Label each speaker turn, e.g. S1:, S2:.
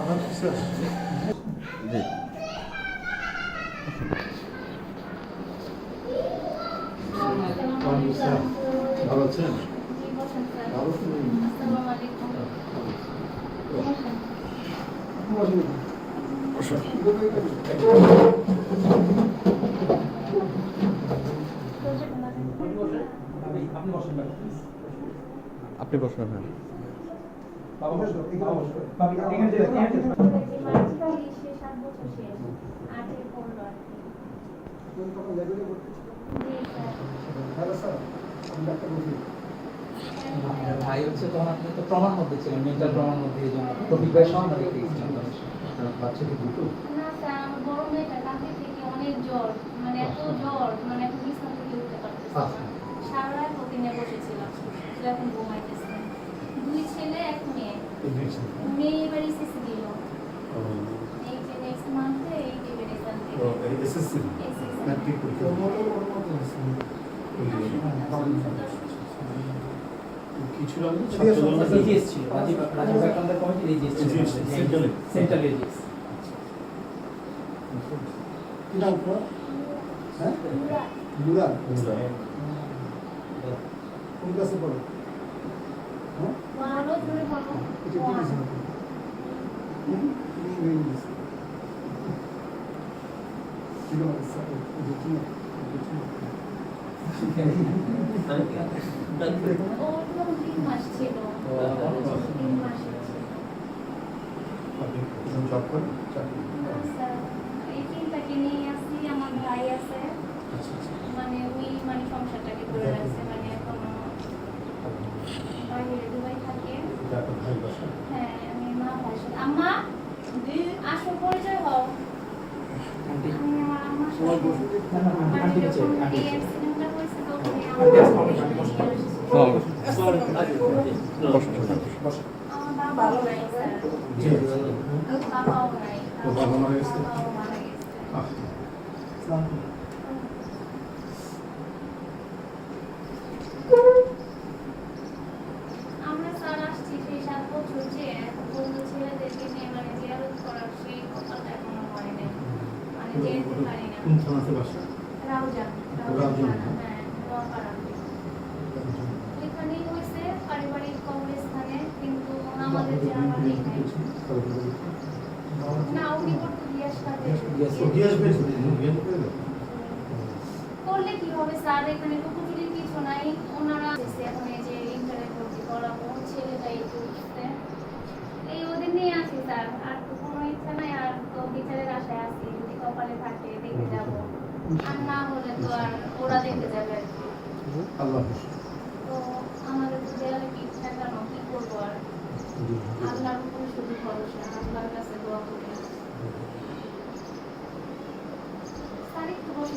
S1: জি।
S2: ভালো আছেন? ভালো
S1: আপনি বসুন হ্যাঁ।
S3: ভাই হচ্ছে তখন আপনি তো প্রমাণ মধ্যে ছিলেন, মেন্টাল প্রমাণ মধ্যে, এই জন্য টপিক ভাই সঙ্গে দেখতে গেছিলাম।
S2: বাচ্চা কি দুটো?
S4: না স্যার, আমার বড় মেয়েটা কালকে থেকে অনেক জ্বর, মানে এত জ্বর, মানে এখন বিছানা থেকে উঠতে পারতেছে না। সারা রাত ওকে নিয়ে বসেছিলাম, তো এখন ঘুমাইতেছে। 2 ছেলে 1 মেয়ে। মেয়ে এবার এসএসসি দিল, এই যে নেক্সট মান্থে এই দেবে রেজাল্ট দেবে।
S2: এসএসসি ম্যাট্রিক পরীক্ষা কি ছিল?
S3: এজিএস ছিল, রাজীব ব্যাকগ্রাউন্ডের কমিটির এজিএস ছিল, সেন্ট্রাল এজিএস।
S2: কি নাম তোমার? হ্যাঁ, নুরা। কোন ক্লাসে পড়ো? হ্যাঁ,
S4: ভালো ধরে ভালো।
S2: এটা কি দিছো? ইংলিশ। কি নাম স্যার? দেখি না।
S4: ওর তো 3 মাস ছিল। 3 মাসের ছিল।
S2: আপনি কোন জব করেন? চাকরি?
S4: না স্যার, এই চিন্তাকে নিয়ে আসছি। আমার ভাই আছে, মানে ওই মানে সংসারটাকে ধরে রাখছে, মানে এখনো বাইরে দুবাই থাকে।
S2: এটা আপনার ভাই বাসা?
S4: হ্যাঁ, আমি মা ভাইয়ের সাথে। আম্মা আসো, পরিচয় হও। আমি আমার আম্মার সাথে মানে যখন এই অ্যাক্সিডেন্টটা হয়েছে তখন আমার বাবাও নাই স্যার, বাবাও নাই,
S2: তো বাবা মারা গেছে?
S4: বাবাও মারা গেছে। আমরা স্যার আসছি সেই 7 বছর, যে এখন পর্যন্ত ছেলেদেরকে নিয়ে মানে জিয়ারত করার সেই কথাটা এখনো হয় নাই, মানে যেতে পারি না।
S2: কোন থানাতে বাসা?
S4: রাউজান,
S2: রাউজান,
S4: হ্যাঁ, নোয়াপাড়া। ওইখানেই হয়েছে পারিবারিক কবরস্থানে, কিন্তু আমাদের জানা নেই নাই। না, উনি পর্তুগিজ কাজে করলে কি হবে স্যার, এখানে টুকুচুরির কিছু নাই। ওনারা এখন এই যে ইন্টারনেট ভর্তি করাবো, ছেলেটাই একটু উঠছে, এই ওদের নিয়ে আছি স্যার। আর তো কোনো ইচ্ছা নাই, আর তো বিচারের আশায় আছি, যদি কপালে থাকে দেখে যাবো, আর না হলে তো আর ওরা দেখে যাবে আর কি।
S2: আল্লাহ
S4: তো আমাদের তো দেয়ালে পিঠ ঠেকানো, কি করবো আর। আল্লাহর উপরে শুধু ভরসা, আল্লাহর কাছে দোয়া করি। স্যার একটু বসে